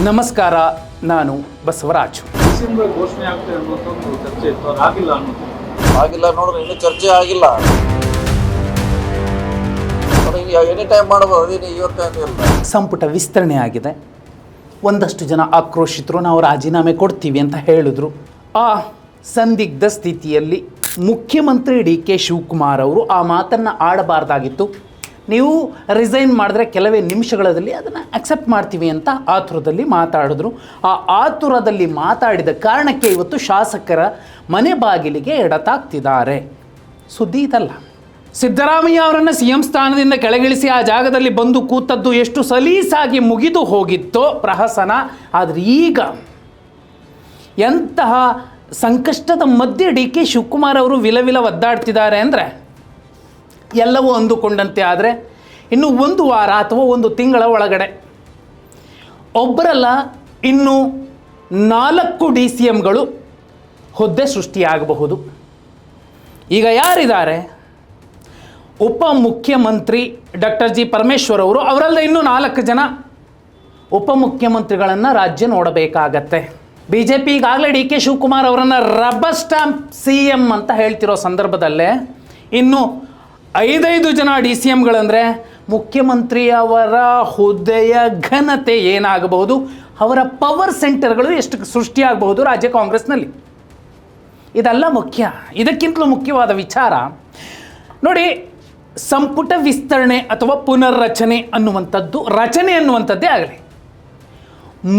ನಮಸ್ಕಾರ, ನಾನು ಬಸವರಾಜು. ಡಿಸೆಂಬರ್ ಘೋಷಣೆ ಆಗ್ತದೆ ಅನ್ನೋದು ಒಂದು ಚರ್ಚೆ ಇತ್ತು, ಅದು ಆಗಿಲ್ಲ ಅನ್ನೋದು. ಆಗಿಲ್ಲ ನೋಡ್ರಿ, ಇನ್ನೂ ಚರ್ಚೆ ಆಗಿಲ್ಲ. ಎನಿ ಟೈಮ್ ಮಾಡಬಹುದು, ಅದೇನು ಇವತ್ತೇನು ಇಲ್ಲ. ಸಂಪುಟ ವಿಸ್ತರಣೆ ಆಗಿದೆ. ಒಂದಷ್ಟು ಜನ ಆಕ್ರೋಶಿತರು, ನಾವು ರಾಜೀನಾಮೆ ಕೊಡ್ತೀವಿ ಅಂತ ಹೇಳಿದ್ರು. ಆ ಸಂದಿಗ್ಧ ಸ್ಥಿತಿಯಲ್ಲಿ ಮುಖ್ಯಮಂತ್ರಿ ಡಿ ಕೆ ಶಿವಕುಮಾರ್ ಅವರು ಆ ಮಾತನ್ನು ಆಡಬಾರ್ದಾಗಿತ್ತು. ನೀವು ರಿಸೈನ್ ಮಾಡಿದ್ರೆ ಕೆಲವೇ ನಿಮಿಷಗಳಲ್ಲಿ ಅದನ್ನು ಅಕ್ಸೆಪ್ಟ್ ಮಾಡ್ತೀವಿ ಅಂತ ಆತುರದಲ್ಲಿ ಮಾತಾಡಿದ್ರು. ಆ ಆತುರದಲ್ಲಿ ಮಾತಾಡಿದ ಕಾರಣಕ್ಕೆ ಇವತ್ತು ಶಾಸಕರ ಮನೆ ಬಾಗಿಲಿಗೆ ಎಡತಾಗ್ತಿದ್ದಾರೆ. ಸುದ್ದಿ ಇದಲ್ಲ. ಸಿದ್ದರಾಮಯ್ಯ ಅವರನ್ನು ಸಿ ಎಂ ಸ್ಥಾನದಿಂದ ಕೆಳಗಿಳಿಸಿ ಆ ಜಾಗದಲ್ಲಿ ಬಂದು ಕೂತದ್ದು ಎಷ್ಟು ಸಲೀಸಾಗಿ ಮುಗಿದು ಹೋಗಿತ್ತೋ ಪ್ರಹಸನ. ಆದರೆ ಈಗ ಎಂತಹ ಸಂಕಷ್ಟದ ಮಧ್ಯೆ ಡಿ ಕೆ ಶಿವಕುಮಾರ್ ಅವರು ವಿಲವಿಲ ಒದ್ದಾಡ್ತಿದ್ದಾರೆ ಅಂದರೆ, ಎಲ್ಲವೂ ಅಂದುಕೊಂಡಂತೆ ಆದರೆ ಇನ್ನು ಒಂದು ವಾರ ಅಥವಾ ಒಂದು ತಿಂಗಳ ಒಳಗಡೆ ಒಬ್ಬರಲ್ಲ ಇನ್ನು 4 DCMಗಳು ಹುದ್ದೆ ಸೃಷ್ಟಿಯಾಗಬಹುದು. ಈಗ ಯಾರಿದ್ದಾರೆ? ಉಪಮುಖ್ಯಮಂತ್ರಿ ಡಾಕ್ಟರ್ ಜಿ ಪರಮೇಶ್ವರ್ ಅವರು, ಅವರಲ್ಲ ಇನ್ನೂ 4 ಜನ ಉಪಮುಖ್ಯಮಂತ್ರಿಗಳನ್ನು ರಾಜ್ಯ ನೋಡಬೇಕಾಗತ್ತೆ. ಬಿ ಜೆ ಪಿ ಈಗಾಗಲೇ ಡಿ ಕೆ ಶಿವಕುಮಾರ್ ಅವರನ್ನು ರಬ್ಬರ್ ಸ್ಟಾಂಪ್ CM ಅಂತ ಹೇಳ್ತಿರೋ ಸಂದರ್ಭದಲ್ಲೇ ಇನ್ನು 5 ಜನ DCMಗಳಂದರೆ ಮುಖ್ಯಮಂತ್ರಿಯವರ ಹುದ್ದೆಯ ಘನತೆ ಏನಾಗಬಹುದು, ಅವರ ಪವರ್ ಸೆಂಟರ್ಗಳು ಎಷ್ಟು ಸೃಷ್ಟಿಯಾಗಬಹುದು ರಾಜ್ಯ ಕಾಂಗ್ರೆಸ್ನಲ್ಲಿ. ಇದೆಲ್ಲ ಮುಖ್ಯ. ಇದಕ್ಕಿಂತಲೂ ಮುಖ್ಯವಾದ ವಿಚಾರ ನೋಡಿ, ಸಂಪುಟ ವಿಸ್ತರಣೆ ಅಥವಾ ಪುನರ್ರಚನೆ ಅನ್ನುವಂಥದ್ದು, ರಚನೆ ಅನ್ನುವಂಥದ್ದೇ ಆಗಲಿ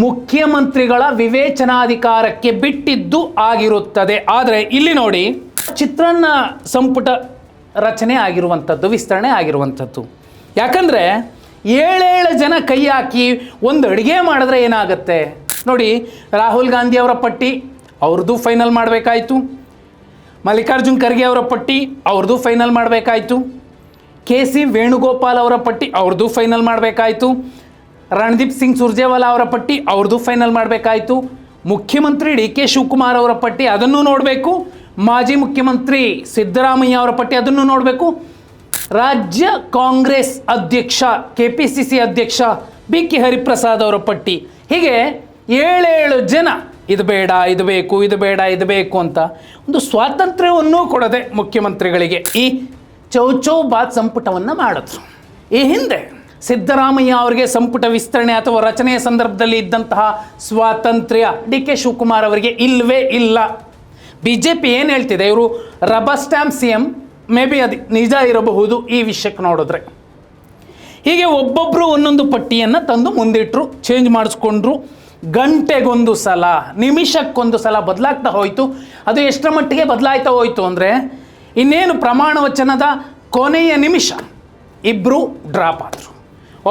ಮುಖ್ಯಮಂತ್ರಿಗಳ ವಿವೇಚನಾಧಿಕಾರಕ್ಕೆ ಬಿಟ್ಟಿದ್ದು ಆಗಿರುತ್ತದೆ. ಆದರೆ ಇಲ್ಲಿ ನೋಡಿ, ಚಿತ್ರಾನ್ನ ಸಂಪುಟ ರಚನೆ ಆಗಿರುವಂಥದ್ದು, ವಿಸ್ತರಣೆ ಆಗಿರುವಂಥದ್ದು. ಯಾಕಂದರೆ 7 ಜನ ಕೈ ಹಾಕಿ ಒಂದು ಅಡುಗೆ ಮಾಡಿದ್ರೆ ಏನಾಗುತ್ತೆ ನೋಡಿ. ರಾಹುಲ್ ಗಾಂಧಿ ಅವರ ಪಟ್ಟಿ ಅವ್ರದ್ದು ಫೈನಲ್ ಮಾಡಬೇಕಾಯಿತು. ಮಲ್ಲಿಕಾರ್ಜುನ್ ಖರ್ಗೆ ಅವರ ಪಟ್ಟಿ ಅವ್ರದ್ದು ಫೈನಲ್ ಮಾಡಬೇಕಾಯಿತು. KC ವೇಣುಗೋಪಾಲ್ ಅವರ ಪಟ್ಟಿ ಅವ್ರದ್ದು ಫೈನಲ್ ಮಾಡಬೇಕಾಯಿತು. ರಣದೀಪ್ ಸಿಂಗ್ ಸುರ್ಜೇವಾಲಾ ಅವರ ಪಟ್ಟಿ ಅವ್ರದ್ದು ಫೈನಲ್ ಮಾಡಬೇಕಾಯಿತು. ಮುಖ್ಯಮಂತ್ರಿ ಡಿ ಕೆ ಶಿವಕುಮಾರ್ ಅವರ ಪಟ್ಟಿ ಅದನ್ನು ನೋಡಬೇಕು. ಮಾಜಿ ಮುಖ್ಯಮಂತ್ರಿ ಸಿದ್ದರಾಮಯ್ಯ ಅವರ ಪಟ್ಟಿ ಅದನ್ನು ನೋಡಬೇಕು. ರಾಜ್ಯ ಕಾಂಗ್ರೆಸ್ ಅಧ್ಯಕ್ಷ KPCC ಅಧ್ಯಕ್ಷ BK ಹರಿಪ್ರಸಾದ್ ಅವರ ಪಟ್ಟಿ. ಹೀಗೆ 7 ಜನ ಇದು ಬೇಡ, ಇದು ಬೇಕು, ಇದು ಬೇಡ, ಇದು ಬೇಕು ಅಂತ ಒಂದು ಸ್ವಾತಂತ್ರ್ಯವನ್ನು ಕೊಡದೆ ಮುಖ್ಯಮಂತ್ರಿಗಳಿಗೆ ಈ ಚೌಚೌಬಾತ್ ಸಂಪುಟವನ್ನು ಮಾಡಿದ್ರು. ಈ ಹಿಂದೆ ಸಿದ್ದರಾಮಯ್ಯ ಅವರಿಗೆ ಸಂಪುಟ ವಿಸ್ತರಣೆ ಅಥವಾ ರಚನೆಯ ಸಂದರ್ಭದಲ್ಲಿ ಇದ್ದಂತಹ ಸ್ವಾತಂತ್ರ್ಯ ಡಿ ಕೆ ಶಿವಕುಮಾರ್ ಅವರಿಗೆ ಇಲ್ಲವೇ ಇಲ್ಲ. BJP ಏನು ಹೇಳ್ತಿದೆ, ಇವರು rubber stamp CM, may be ಅದು ನಿಜ ಇರಬಹುದು ಈ ವಿಷಯಕ್ಕೆ ನೋಡಿದ್ರೆ. ಹೀಗೆ ಒಬ್ಬೊಬ್ಬರು ಒಂದೊಂದು ಪಟ್ಟಿಯನ್ನು ತಂದು ಮುಂದಿಟ್ಟರು, ಚೇಂಜ್ ಮಾಡಿಸ್ಕೊಂಡ್ರು. ಗಂಟೆಗೊಂದು ಸಲ, ನಿಮಿಷಕ್ಕೊಂದು ಸಲ ಬದಲಾಗ್ತಾ ಹೋಯಿತು. ಅದು ಎಷ್ಟರ ಮಟ್ಟಿಗೆ ಬದಲಾಯ್ತಾ ಹೋಯಿತು ಅಂದರೆ, ಇನ್ನೇನು ಪ್ರಮಾಣ ವಚನದ ಕೊನೆಯ ನಿಮಿಷ ಇಬ್ಬರು ಡ್ರಾಪ್ ಆದರು.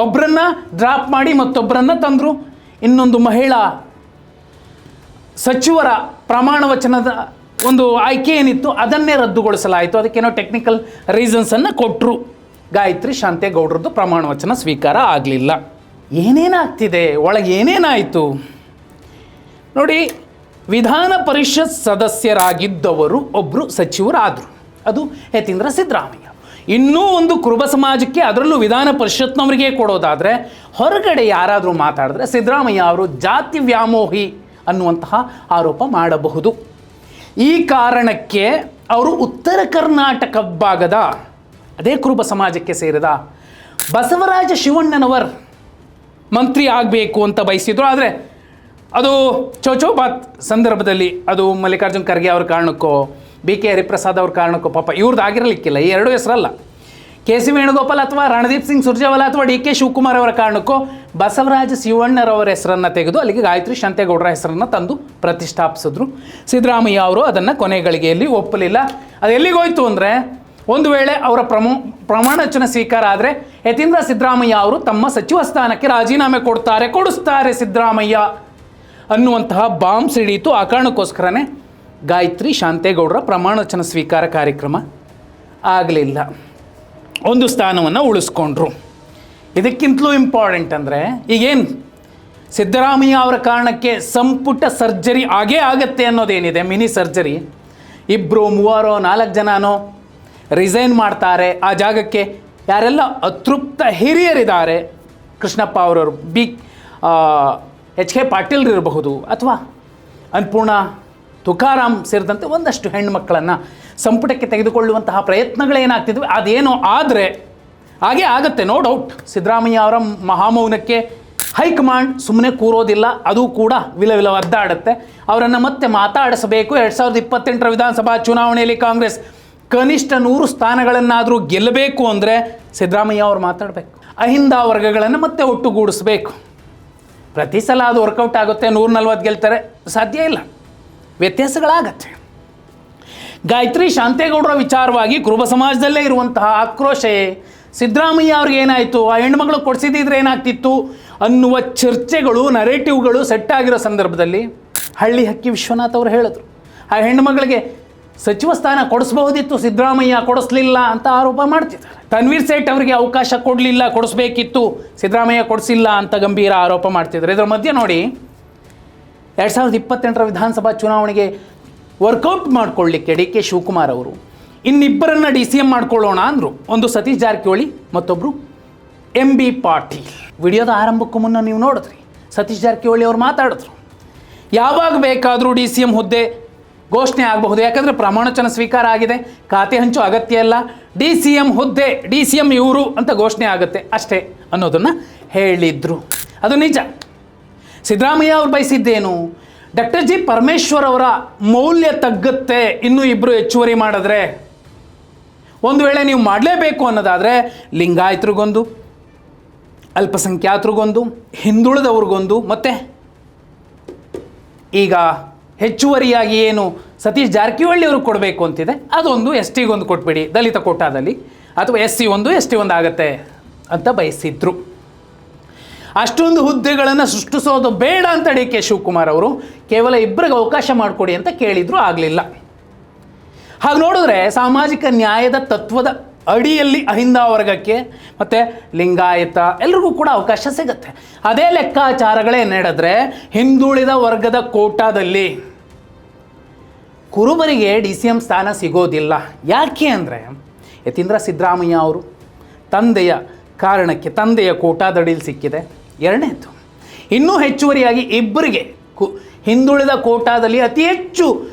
ಒಬ್ಬರನ್ನು ಡ್ರಾಪ್ ಮಾಡಿ ಮತ್ತೊಬ್ಬರನ್ನು ತಂದರು. ಇನ್ನೊಂದು ಮಹಿಳಾ ಸಚಿವರ ಪ್ರಮಾಣ ವಚನದ ಒಂದು ಆಯ್ಕೆ ಏನಿತ್ತು ಅದನ್ನೇ ರದ್ದುಗೊಳಿಸಲಾಯಿತು. ಅದಕ್ಕೇನೋ ಟೆಕ್ನಿಕಲ್ ರೀಸನ್ಸನ್ನು ಕೊಟ್ಟರು. ಗಾಯತ್ರಿ ಶಾಂತೇಗೌಡರದ್ದು ಪ್ರಮಾಣ ವಚನ ಸ್ವೀಕಾರ ಆಗಲಿಲ್ಲ. ಏನೇನಾಗ್ತಿದೆ ಒಳಗೆ, ಏನೇನಾಯಿತು ನೋಡಿ. ವಿಧಾನ ಪರಿಷತ್ ಸದಸ್ಯರಾಗಿದ್ದವರು ಒಬ್ಬರು ಸಚಿವರಾದರು, ಅದು ಯತೀಂದ್ರ ಸಿದ್ದರಾಮಯ್ಯ. ಇನ್ನೂ ಒಂದು ಕುರುಬ ಸಮಾಜಕ್ಕೆ, ಅದರಲ್ಲೂ ವಿಧಾನ ಪರಿಷತ್ನವರಿಗೆ ಕೊಡೋದಾದರೆ, ಹೊರಗಡೆ ಯಾರಾದರೂ ಮಾತಾಡಿದ್ರೆ ಸಿದ್ದರಾಮಯ್ಯ ಅವರು ಜಾತಿ ವ್ಯಾಮೋಹಿ ಅನ್ನುವಂತಹ ಆರೋಪ ಮಾಡಬಹುದು. ಈ ಕಾರಣಕ್ಕೆ ಅವರು ಉತ್ತರ ಕರ್ನಾಟಕ ಭಾಗದ ಅದೇ ಕುರುಬ ಸಮಾಜಕ್ಕೆ ಸೇರಿದ ಬಸವರಾಜ ಶಿವಣ್ಣನವರ್ ಮಂತ್ರಿ ಆಗಬೇಕು ಅಂತ ಬಯಸಿದ್ರು. ಆದರೆ ಅದು ಚೌಚೌಬಾತ್ ಸಂದರ್ಭದಲ್ಲಿ ಅದು ಮಲ್ಲಿಕಾರ್ಜುನ್ ಖರ್ಗೆ ಅವ್ರ ಕಾರಣಕ್ಕೋ BK ಹರಿಪ್ರಸಾದ್ ಅವ್ರ ಕಾರಣಕ್ಕೋ ಪಾಪ ಇವ್ರದ್ದು ಆಗಿರಲಿಕ್ಕಿಲ್ಲ. ಈ 2 ಹೆಸರಲ್ಲ, KC ವೇಣುಗೋಪಾಲ್ ಅಥವಾ ರಣದೀಪ್ ಸಿಂಗ್ ಸುರ್ಜೇವಾಲಾ ಅಥವಾ ಡಿ ಕೆ ಶಿವಕುಮಾರ್ ಅವರ ಕಾರಣಕ್ಕೋ ಬಸವರಾಜ ಶಿವಣ್ಣರವರ ಹೆಸರನ್ನು ತೆಗೆದು ಅಲ್ಲಿಗೆ ಗಾಯತ್ರಿ ಶಾಂತೇಗೌಡರ ಹೆಸರನ್ನು ತಂದು ಪ್ರತಿಷ್ಠಾಪಿಸಿದ್ರು. ಸಿದ್ದರಾಮಯ್ಯ ಅವರು ಅದನ್ನು ಕೊನೆಗಳಿಗೆಯಲ್ಲಿ ಒಪ್ಪಲಿಲ್ಲ. ಅದು ಎಲ್ಲಿಗೋಯ್ತು ಅಂದರೆ, ಒಂದು ವೇಳೆ ಅವರ ಪ್ರಮಾಣ ವಚನ ಸ್ವೀಕಾರ ಆದರೆ ಯತೀಂದ್ರ ಸಿದ್ದರಾಮಯ್ಯ ಅವರು ತಮ್ಮ ಸಚಿವ ಸ್ಥಾನಕ್ಕೆ ರಾಜೀನಾಮೆ ಕೊಡಿಸ್ತಾರೆ ಸಿದ್ದರಾಮಯ್ಯ ಅನ್ನುವಂತಹ ಬಾಂಬ್ ಸಿಡೀತು. ಆ ಕಾರಣಕ್ಕೋಸ್ಕರನೇ ಗಾಯತ್ರಿ ಶಾಂತೇಗೌಡರ ಪ್ರಮಾಣ ವಚನ ಸ್ವೀಕಾರ ಕಾರ್ಯಕ್ರಮ ಆಗಲಿಲ್ಲ. ಒಂದು ಸ್ಥಾನವನ್ನು ಉಳಿಸ್ಕೊಂಡ್ರು. ಇದಕ್ಕಿಂತಲೂ ಇಂಪಾರ್ಟೆಂಟ್ ಅಂದರೆ, ಈಗೇನು ಸಿದ್ದರಾಮಯ್ಯ ಅವರ ಕಾರಣಕ್ಕೆ ಸಂಪುಟ ಸರ್ಜರಿ ಆಗೇ ಆಗತ್ತೆ ಅನ್ನೋದೇನಿದೆ, ಮಿನಿ ಸರ್ಜರಿ, 2, 3, 4 ಜನನೋ ರಿಸೈನ್ ಮಾಡ್ತಾರೆ. ಆ ಜಾಗಕ್ಕೆ ಯಾರೆಲ್ಲ ಅತೃಪ್ತ ಹಿರಿಯರಿದ್ದಾರೆ, ಕೃಷ್ಣಪ್ಪ ಅವರವರು, ಎಚ್ ಕೆ ಪಾಟೀಲ್ ಇರಬಹುದು ಅಥವಾ ಅನ್ನಪೂರ್ಣ ತುಕಾರಾಮ್ ಸೇರಿದಂತೆ ಒಂದಷ್ಟು ಹೆಣ್ಣುಮಕ್ಕಳನ್ನು ಸಂಪುಟಕ್ಕೆ ತೆಗೆದುಕೊಳ್ಳುವಂತಹ ಪ್ರಯತ್ನಗಳೇನಾಗ್ತಿದ್ವಿ ಅದೇನೋ ಆದರೆ ಹಾಗೆ ಆಗುತ್ತೆ, ನೋ ಡೌಟ್. ಸಿದ್ದರಾಮಯ್ಯ ಅವರ ಮಹಾಮೌನಕ್ಕೆ ಹೈಕಮಾಂಡ್ ಸುಮ್ಮನೆ ಕೂರೋದಿಲ್ಲ, ಅದು ಕೂಡ ವಿಲ ಒದ್ದಾಡುತ್ತೆ. ಅವರನ್ನು ಮತ್ತೆ ಮಾತಾಡಿಸಬೇಕು. 2028 ವಿಧಾನಸಭಾ ಚುನಾವಣೆಯಲ್ಲಿ ಕಾಂಗ್ರೆಸ್ ಕನಿಷ್ಠ 100 ಸ್ಥಾನಗಳನ್ನಾದರೂ ಗೆಲ್ಲಬೇಕು ಅಂದರೆ ಸಿದ್ದರಾಮಯ್ಯ ಅವರು ಮಾತಾಡಬೇಕು. ಅಹಿಂದ ವರ್ಗಗಳನ್ನು ಮತ್ತೆ ಒಟ್ಟುಗೂಡಿಸ್ಬೇಕು. ಪ್ರತಿ ಸಲ ಅದು ವರ್ಕೌಟ್ ಆಗುತ್ತೆ, 140 ಗೆಲ್ತಾರೆ, ಸಾಧ್ಯ ಇಲ್ಲ, ವ್ಯತ್ಯಾಸಗಳಾಗತ್ತೆ. ಗಾಯತ್ರಿ ಶಾಂತೇಗೌಡರ ವಿಚಾರವಾಗಿ ಕುರುಬ ಸಮಾಜದಲ್ಲೇ ಇರುವಂತಹ ಆಕ್ರೋಶ ಸಿದ್ದರಾಮಯ್ಯ ಅವ್ರಿಗೆ ಏನಾಯಿತು, ಆ ಹೆಣ್ಮಗಳು ಕೊಡಿಸಿದ್ರೆ ಏನಾಗ್ತಿತ್ತು ಅನ್ನುವ ಚರ್ಚೆಗಳು, ನರೇಟಿವ್ಗಳು ಸೆಟ್ ಆಗಿರೋ ಸಂದರ್ಭದಲ್ಲಿ ಹಳ್ಳಿ ಹಕ್ಕಿ ವಿಶ್ವನಾಥ್ ಅವರು ಹೇಳಿದ್ರು, ಆ ಹೆಣ್ಣುಮಗಳಿಗೆ ಸಚಿವ ಸ್ಥಾನ ಕೊಡಿಸ್ಬಹುದಿತ್ತು, ಸಿದ್ದರಾಮಯ್ಯ ಕೊಡಿಸ್ಲಿಲ್ಲ ಅಂತ ಆರೋಪ ಮಾಡ್ತಿದ್ದಾರೆ. ತನ್ವೀರ್ ಸೇಠ್ ಅವರಿಗೆ ಅವಕಾಶ ಕೊಡಲಿಲ್ಲ, ಕೊಡಿಸ್ಬೇಕಿತ್ತು, ಸಿದ್ದರಾಮಯ್ಯ ಕೊಡಿಸಿಲ್ಲ ಅಂತ ಗಂಭೀರ ಆರೋಪ ಮಾಡ್ತಿದ್ದಾರೆ. ಇದರ ಮಧ್ಯೆ ನೋಡಿ 2028 ವಿಧಾನಸಭಾ ಚುನಾವಣೆಗೆ ವರ್ಕೌಟ್ ಮಾಡಿಕೊಳ್ಳಿಕ್ಕೆ ಡಿ ಕೆ ಶಿವಕುಮಾರ್ ಅವರು ಇನ್ನಿಬ್ಬರನ್ನು DCM ಮಾಡ್ಕೊಳ್ಳೋಣ ಅಂದರು. ಒಂದು ಸತೀಶ್ ಜಾರಕಿಹೊಳಿ, ಮತ್ತೊಬ್ಬರು MB ಪಾಟೀಲ್. ವಿಡಿಯೋದ ಆರಂಭಕ್ಕೂ ಮುನ್ನ ನೀವು ನೋಡಿದ್ರಿ, ಸತೀಶ್ ಜಾರಕಿಹೊಳಿ ಅವರು ಮಾತಾಡಿದ್ರು, ಯಾವಾಗ ಬೇಕಾದರೂ DCM ಹುದ್ದೆ ಘೋಷಣೆ ಆಗಬಹುದು, ಯಾಕಂದರೆ ಪ್ರಮಾಣವಚನ ಸ್ವೀಕಾರ ಆಗಿದೆ, ಖಾತೆ ಹಂಚೋ ಅಗತ್ಯ ಇಲ್ಲ, DCM ಹುದ್ದೆ DCM ಇವರು ಅಂತ ಘೋಷಣೆ ಆಗುತ್ತೆ ಅಷ್ಟೇ ಅನ್ನೋದನ್ನು ಹೇಳಿದರು. ಅದು ನಿಜ. ಸಿದ್ದರಾಮಯ್ಯ ಅವರು ಬಯಸಿದ್ದೇನು, ಡಾಕ್ಟರ್ ಜಿ ಪರಮೇಶ್ವರ್ ಅವರ ಮೌಲ್ಯ ತಗ್ಗುತ್ತೆ ಇನ್ನೂ ಇಬ್ಬರು ಹೆಚ್ಚುವರಿ ಮಾಡಿದ್ರೆ. ಒಂದು ವೇಳೆ ನೀವು ಮಾಡಲೇಬೇಕು ಅನ್ನೋದಾದರೆ ಲಿಂಗಾಯತರಿಗೊಂದು, ಅಲ್ಪಸಂಖ್ಯಾತರಿಗೊಂದು, ಹಿಂದುಳಿದವ್ರಿಗೊಂದು, ಮತ್ತು ಈಗ ಹೆಚ್ಚುವರಿಯಾಗಿ ಏನು ಸತೀಶ್ ಜಾರಕಿಹೊಳಿ ಅವರು ಕೊಡಬೇಕು ಅಂತಿದೆ ಅದೊಂದು STಗೊಂದು ಕೊಟ್ಬಿಡಿ, ದಲಿತ ಕೋಟಾದಲ್ಲಿ, ಅಥವಾ SC ಒಂದು ST ಒಂದು ಆಗುತ್ತೆ ಅಂತ ಬಯಸಿದ್ರು. ಅಷ್ಟೊಂದು ಹುದ್ದೆಗಳನ್ನು ಸೃಷ್ಟಿಸೋದು ಬೇಡ ಅಂತ ಡಿ ಕೆ ಶಿವಕುಮಾರ್ ಅವರು ಕೇವಲ ಇಬ್ಬರಿಗೆ ಅವಕಾಶ ಮಾಡಿಕೊಡಿ ಅಂತ ಕೇಳಿದ್ರು, ಆಗಲಿಲ್ಲ. ಹಾಗೆ ನೋಡಿದ್ರೆ ಸಾಮಾಜಿಕ ನ್ಯಾಯದ ತತ್ವದ ಅಡಿಯಲ್ಲಿ ಅಹಿಂದ ವರ್ಗಕ್ಕೆ ಮತ್ತು ಲಿಂಗಾಯತ ಎಲ್ರಿಗೂ ಕೂಡ ಅವಕಾಶ ಸಿಗುತ್ತೆ. ಅದೇ ಲೆಕ್ಕಾಚಾರಗಳೇ ನಡೆದ್ರೆ ಹಿಂದುಳಿದ ವರ್ಗದ ಕೋಟಾದಲ್ಲಿ ಕುರುಬರಿಗೆ DCM ಸ್ಥಾನ ಸಿಗೋದಿಲ್ಲ. ಯಾಕೆ ಅಂದರೆ ಯತೀಂದ್ರ ಸಿದ್ದರಾಮಯ್ಯ ಅವರು ತಂದೆಯ ಕಾರಣಕ್ಕೆ ತಂದೆಯ ಕೋಟಾದಡಿಯಲ್ಲಿ ಸಿಕ್ಕಿದೆ. ಎರಡನೇದು, ಇನ್ನೂ ಹೆಚ್ಚುವರಿಯಾಗಿ ಇಬ್ಬರಿಗೆ ಹಿಂದುಳಿದ ಕೋಟಾದಲ್ಲಿ ಅತಿ ಹೆಚ್ಚು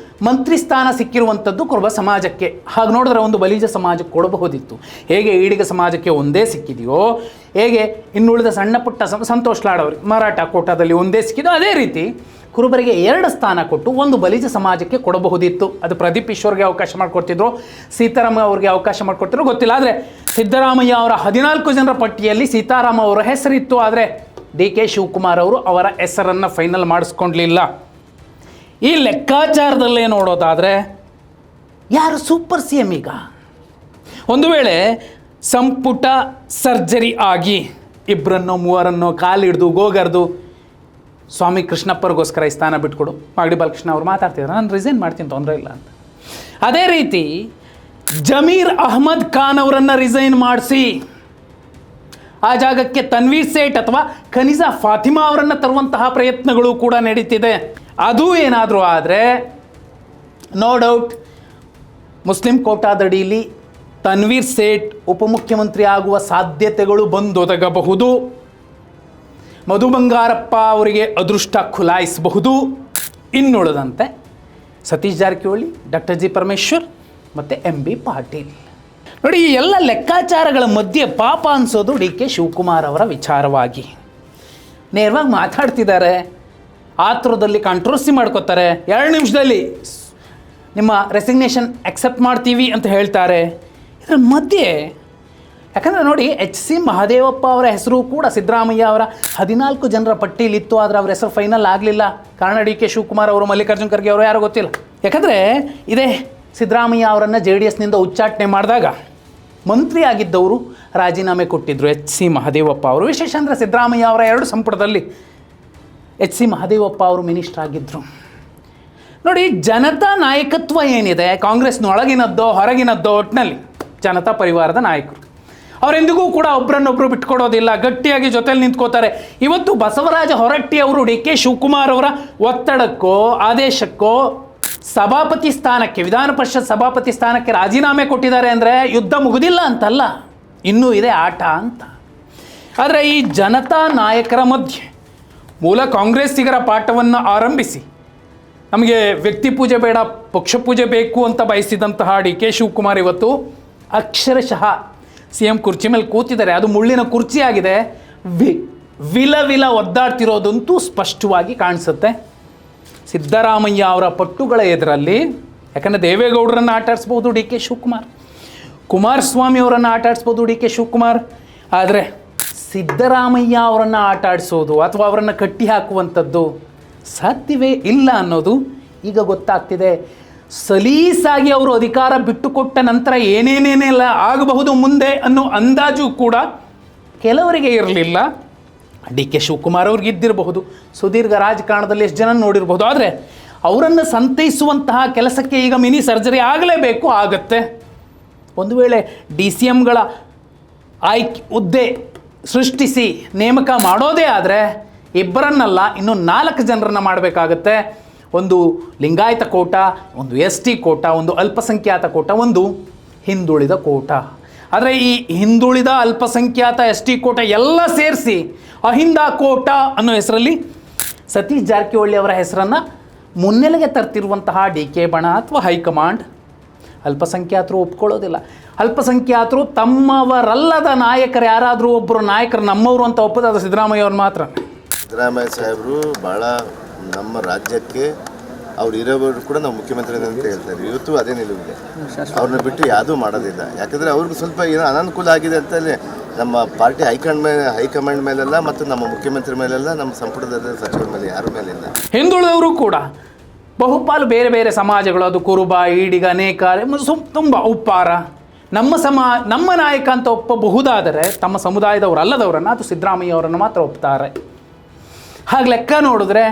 ಮಂತ್ರಿ ಸ್ಥಾನ ಸಿಕ್ಕಿರುವಂಥದ್ದು ಕುರುಬ ಸಮಾಜಕ್ಕೆ. ಹಾಗೆ ನೋಡಿದ್ರೆ ಒಂದು ಬಲಿಜ ಸಮಾಜಕ್ಕೆ ಕೊಡಬಹುದಿತ್ತು. ಹೇಗೆ ಈಡಿಗ ಸಮಾಜಕ್ಕೆ ಒಂದೇ ಸಿಕ್ಕಿದೆಯೋ, ಹೇಗೆ ಇನ್ನುಳಿದ ಸಣ್ಣ ಪುಟ್ಟ ಸಂತೋಷ್ ಲಾಡ್ ಅವ್ರಿಗೆ ಮರಾಠ ಕೋಟಾದಲ್ಲಿ ಒಂದೇ ಸಿಕ್ಕಿದೋ, ಅದೇ ರೀತಿ ಕುರುಬರಿಗೆ 2 ಸ್ಥಾನ ಕೊಟ್ಟು ಒಂದು ಬಲಿಜ ಸಮಾಜಕ್ಕೆ ಕೊಡಬಹುದಿತ್ತು. ಅದು ಪ್ರದೀಪ್ ಈಶ್ವರ್ಗೆ ಅವಕಾಶ ಮಾಡಿಕೊಡ್ತಿದ್ರು, ಸೀತಾರಾಮ ಅವ್ರಿಗೆ ಅವಕಾಶ ಮಾಡಿಕೊಡ್ತಿದ್ರು ಗೊತ್ತಿಲ್ಲ. ಆದರೆ ಸಿದ್ದರಾಮಯ್ಯ ಅವರ 14 ಜನರ ಪಟ್ಟಿಯಲ್ಲಿ ಸೀತಾರಾಮ ಅವರ ಹೆಸರಿತ್ತು, ಆದರೆ ಡಿ ಕೆ ಶಿವಕುಮಾರ್ ಅವರು ಅವರ ಹೆಸರನ್ನು ಫೈನಲ್ ಮಾಡಿಸ್ಕೊಳ್ಲಿಲ್ಲ. ಈ ಲೆಕ್ಕಾಚಾರದಲ್ಲೇ ನೋಡೋದಾದರೆ ಯಾರು ಸೂಪರ್ CM ಈಗ? ಒಂದು ವೇಳೆ ಸಂಪುಟ ಸರ್ಜರಿ ಆಗಿ ಇಬ್ಬರನ್ನೋ ಮೂವರನ್ನೋ ಕಾಲಿಡ್ದು ಗೋಗರ್ದು ಸ್ವಾಮಿ ಕೃಷ್ಣಪ್ಪರಿಗೋಸ್ಕರ ಈ ಸ್ಥಾನ ಬಿಟ್ಕೊಡು, ಮಾಗಡಿ ಬಾಲಕೃಷ್ಣ ಅವರು ಮಾತಾಡ್ತಿದ್ದಾರೆ, ನಾನು ರಿಸೈನ್ ಮಾಡ್ತೀನಿ, ತೊಂದರೆ ಇಲ್ಲ ಅಂತ. ಅದೇ ರೀತಿ ಜಮೀರ್ ಅಹ್ಮದ್ ಖಾನ್ ಅವರನ್ನು ರಿಸೈನ್ ಮಾಡಿಸಿ ಆ ಜಾಗಕ್ಕೆ ತನ್ವೀರ್ ಸೇಠ್ ಅಥವಾ ಖನಿಜಾ ಫಾತಿಮಾ ಅವರನ್ನು ತರುವಂತಹ ಪ್ರಯತ್ನಗಳು ಕೂಡ ನಡೀತಿದೆ. ಅದು ಏನಾದರೂ ಆದರೆ ನೋ ಡೌಟ್ ಮುಸ್ಲಿಂ ಕೋಟಾದಡಿಯಲ್ಲಿ ತನ್ವೀರ್ ಸೇಠ್ ಉಪಮುಖ್ಯಮಂತ್ರಿ ಆಗುವ ಸಾಧ್ಯತೆಗಳು ಬಂದೊದಗಬಹುದು. ಮಧು ಬಂಗಾರಪ್ಪ ಅವರಿಗೆ ಅದೃಷ್ಟ ಖುಲಾಯಿಸಬಹುದು. ಇನ್ನುಳಿದಂತೆ ಸತೀಶ್ ಜಾರಕಿಹೊಳಿ, ಡಾಕ್ಟರ್ ಜಿ ಪರಮೇಶ್ವರ್ ಮತ್ತು MB ಪಾಟೀಲ್. ನೋಡಿ, ಈ ಎಲ್ಲ ಲೆಕ್ಕಾಚಾರಗಳ ಮಧ್ಯೆ ಪಾಪ ಅನಿಸೋದು ಡಿ ಕೆ ಶಿವಕುಮಾರ್ ಅವರ ವಿಚಾರವಾಗಿ. ನೇರವಾಗಿ ಮಾತಾಡ್ತಿದ್ದಾರೆ, ಆತುರದಲ್ಲಿ ಕಾಂಟ್ರವರ್ಸಿ ಮಾಡ್ಕೋತಾರೆ, 2 ನಿಮಿಷದಲ್ಲಿ ನಿಮ್ಮ ರೆಸಿಗ್ನೇಷನ್ ಅಕ್ಸೆಪ್ಟ್ ಮಾಡ್ತೀವಿ ಅಂತ ಹೇಳ್ತಾರೆ. ಇದರ ಮಧ್ಯೆ ಯಾಕಂದರೆ ನೋಡಿ, HC ಮಹದೇವಪ್ಪ ಅವರ ಹೆಸರು ಕೂಡ ಸಿದ್ದರಾಮಯ್ಯ ಅವರ 14 ಜನರ ಪಟ್ಟಿಲಿತ್ತು, ಆದರೆ ಅವರ ಹೆಸರು ಫೈನಲ್ ಆಗಲಿಲ್ಲ. ಕಾರಣ ಡಿ ಕೆ ಶಿವಕುಮಾರ್ ಅವರು, ಮಲ್ಲಿಕಾರ್ಜುನ್ ಖರ್ಗೆ ಅವರು, ಯಾರೋ ಗೊತ್ತಿಲ್ಲ. ಯಾಕಂದರೆ ಇದೇ ಸಿದ್ದರಾಮಯ್ಯ ಅವರನ್ನು JDSನಿಂದ ಉಚ್ಚಾಟನೆ ಮಾಡಿದಾಗ ಮಂತ್ರಿ ಆಗಿದ್ದವರು ರಾಜೀನಾಮೆ ಕೊಟ್ಟಿದ್ದರು, HC ಮಹದೇವಪ್ಪ ಅವರು. ವಿಶೇಷ ಅಂದರೆ ಸಿದ್ದರಾಮಯ್ಯ ಅವರ 2 ಸಂಪುಟದಲ್ಲಿ HC ಮಹದೇವಪ್ಪ ಅವರು ಮಿನಿಸ್ಟರ್ ಆಗಿದ್ದರು. ನೋಡಿ, ಜನತಾ ನಾಯಕತ್ವ ಏನಿದೆ, ಕಾಂಗ್ರೆಸ್ನೊಳಗಿನದ್ದೋ ಹೊರಗಿನದ್ದೋ, ಒಟ್ಟಿನಲ್ಲಿ ಜನತಾ ಪರಿವಾರದ ನಾಯಕರು ಅವರೆಂದಿಗೂ ಕೂಡ ಒಬ್ಬರನ್ನೊಬ್ಬರು ಬಿಟ್ಕೊಡೋದಿಲ್ಲ, ಗಟ್ಟಿಯಾಗಿ ಜೊತೆಲಿ ನಿಂತ್ಕೋತಾರೆ. ಇವತ್ತು ಬಸವರಾಜ ಹೊರಟ್ಟಿ ಅವರು ಡಿ ಕೆ ಶಿವಕುಮಾರ್ ಅವರ ಒತ್ತಡಕ್ಕೋ ಆದೇಶಕ್ಕೋ ಸಭಾಪತಿ ಸ್ಥಾನಕ್ಕೆ, ವಿಧಾನ ಪರಿಷತ್ ಸಭಾಪತಿ ಸ್ಥಾನಕ್ಕೆ ರಾಜೀನಾಮೆ ಕೊಟ್ಟಿದ್ದಾರೆ ಅಂದರೆ ಯುದ್ಧ ಮುಗಿದಿಲ್ಲ ಅಂತಲ್ಲ, ಇನ್ನೂ ಇದೆ ಆಟ ಅಂತ. ಆದರೆ ಈ ಜನತಾ ನಾಯಕರ ಮಧ್ಯೆ ಮೂಲ ಕಾಂಗ್ರೆಸ್ಸಿಗರ ಪಾಠವನ್ನು ಆರಂಭಿಸಿ ನಮಗೆ ವ್ಯಕ್ತಿ ಪೂಜೆ ಬೇಡ ಪಕ್ಷ ಪೂಜೆ ಬೇಕು ಅಂತ ಬಯಸಿದಂತಹ ಡಿ ಕೆ ಶಿವಕುಮಾರ್ ಇವತ್ತು ಅಕ್ಷರಶಃ CM ಕುರ್ಚಿ ಮೇಲೆ ಕೂತಿದ್ದಾರೆ. ಅದು ಮುಳ್ಳಿನ ಕುರ್ಚಿಯಾಗಿದೆ. ವಿಲ ಒದ್ದಾಡ್ತಿರೋದಂತೂ ಸ್ಪಷ್ಟವಾಗಿ ಕಾಣಿಸುತ್ತೆ. ಸಿದ್ದರಾಮಯ್ಯ ಅವರ ಪಟ್ಟುಗಳ ಎದುರಲ್ಲಿ, ಯಾಕಂದರೆ ದೇವೇಗೌಡರನ್ನು ಆಟಾಡಿಸ್ಬೋದು ಡಿ ಕೆ ಶಿವಕುಮಾರ್, ಕುಮಾರಸ್ವಾಮಿ ಅವರನ್ನು ಆಟಾಡಿಸ್ಬೋದು ಡಿ ಕೆ ಶಿವಕುಮಾರ್, ಆದರೆ ಸಿದ್ದರಾಮಯ್ಯ ಅವರನ್ನು ಆಟಾಡಿಸೋದು ಅಥವಾ ಅವರನ್ನು ಕಟ್ಟಿ ಹಾಕುವಂಥದ್ದು ಸಾಧ್ಯವೇ ಇಲ್ಲ ಅನ್ನೋದು ಈಗ ಗೊತ್ತಾಗ್ತಿದೆ. ಸಲೀಸಾಗಿ ಅವರು ಅಧಿಕಾರ ಬಿಟ್ಟುಕೊಟ್ಟ ನಂತರ ಏನೇನೇನೆಲ್ಲ ಆಗಬಹುದು ಮುಂದೆ ಅನ್ನೋ ಅಂದಾಜು ಕೂಡ ಕೆಲವರಿಗೆ ಇರಲಿಲ್ಲ. ಡಿ ಕೆ ಶಿವಕುಮಾರ್ ಅವ್ರಿಗೆ ಇದ್ದಿರಬಹುದು, ಸುದೀರ್ಘ ರಾಜಕಾರಣದಲ್ಲಿ ಎಷ್ಟು ಜನ ನೋಡಿರ್ಬೋದು. ಆದರೆ ಅವರನ್ನು ಸಂತೈಸುವಂತಹ ಕೆಲಸಕ್ಕೆ ಈಗ ಮಿನಿ ಸರ್ಜರಿ ಆಗಲೇಬೇಕು, ಆಗುತ್ತೆ. ಒಂದು ವೇಳೆ DCMಗಳ ಆಯ್ಕೆ ಹುದ್ದೆ ಸೃಷ್ಟಿಸಿ ನೇಮಕ ಮಾಡೋದೇ ಆದರೆ ಇಬ್ಬರನ್ನಲ್ಲ ಇನ್ನು 4 ಜನರನ್ನು ಮಾಡಬೇಕಾಗತ್ತೆ. ಒಂದು ಲಿಂಗಾಯತ ಕೋಟ, ಒಂದು ST ಕೋಟ, ಒಂದು ಅಲ್ಪಸಂಖ್ಯಾತ ಕೋಟ, ಒಂದು ಹಿಂದುಳಿದ ಕೋಟ. ಆದರೆ ಈ ಹಿಂದುಳಿದ ಅಲ್ಪಸಂಖ್ಯಾತ ST ಕೋಟ ಎಲ್ಲ ಸೇರಿಸಿ ಅಹಿಂದ ಕೋಟ ಅನ್ನೋ ಹೆಸರಲ್ಲಿ ಸತೀಶ್ ಜಾರಕಿಹೊಳಿ ಅವರ ಹೆಸರನ್ನು ಮುನ್ನೆಲೆಗೆ ತರ್ತಿರುವಂತಹ DK ಬಣ ಅಥವಾ ಹೈಕಮಾಂಡ್ ಅಲ್ಪಸಂಖ್ಯಾತರು ಒಪ್ಕೊಳ್ಳೋದಿಲ್ಲ. ಅಲ್ಪಸಂಖ್ಯಾತರು ತಮ್ಮವರಲ್ಲದ ನಾಯಕರು ಯಾರಾದರೂ ಒಬ್ಬರು ನಾಯಕರು ನಮ್ಮವರು ಅಂತ ಒಪ್ಪೋದಾದ ಸಿದ್ದರಾಮಯ್ಯ ಅವ್ರು ಮಾತ್ರ. ಸಿದ್ದರಾಮಯ್ಯ ಸಾಹೇಬರು ಭಾಳ ನಮ್ಮ ರಾಜ್ಯಕ್ಕೆ ಅವ್ರು ಇರೋರು ಕೂಡ ನಾವು ಮುಖ್ಯಮಂತ್ರಿ ಅಂತ ಹೇಳ್ತಾರೆ. ಇವತ್ತು ಅದೇ ನಿಲುವಿದೆ. ಅವ್ರನ್ನ ಬಿಟ್ಟು ಯಾವುದೂ ಮಾಡೋದಿಲ್ಲ. ಯಾಕಂದರೆ ಅವ್ರಿಗೆ ಸ್ವಲ್ಪ ಏನೋ ಅನಾನುಕೂಲ ಆಗಿದೆ ಅಂತಲೇ ನಮ್ಮ ಪಾರ್ಟಿ ಹೈಕಮಾಂಡ್ ಮೇಲೆಲ್ಲ ಮತ್ತು ನಮ್ಮ ಮುಖ್ಯಮಂತ್ರಿ ಮೇಲೆಲ್ಲ ನಮ್ಮ ಸಂಪುಟದ ಸಚಿವರ ಮೇಲೆ ಯಾರ ಮೇಲಿಲ್ಲ. ಹಿಂದುಳಿದವರು ಕೂಡ ಬಹುಪಾಲು ಬೇರೆ ಬೇರೆ ಸಮಾಜಗಳು, ಅದು ಕುರುಬ, ಈಡಿಗ, ನೇಕಾರ, ತುಂಬ ಉಪ್ಪಾರ, ನಮ್ಮ ನಾಯಕ ಅಂತ ಒಪ್ಪಬಹುದಾದರೆ ತಮ್ಮ ಸಮುದಾಯದವರು ಅಲ್ಲದವರನ್ನು ಅದು ಸಿದ್ದರಾಮಯ್ಯ ಅವರನ್ನು ಮಾತ್ರ ಒಪ್ತಾರೆ. ಹಾಗೆ ಲೆಕ್ಕ ನೋಡಿದ್ರೆ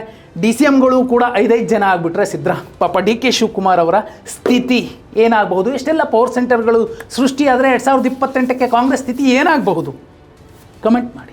DCMಗಳು ಕೂಡ 5 ಜನ ಆಗಿಬಿಟ್ರೆ ಪಾಪ DK ಶಿವಕುಮಾರ್ ಅವರ ಸ್ಥಿತಿ ಏನಾಗಬಹುದು? ಎಷ್ಟೆಲ್ಲ ಪವರ್ ಸೆಂಟರ್ಗಳು ಸೃಷ್ಟಿಯಾದರೆ 2028ಕ್ಕೆ ಕಾಂಗ್ರೆಸ್ ಸ್ಥಿತಿ ಏನಾಗಬಹುದು? ಕಮೆಂಟ್ ಮಾಡಿ.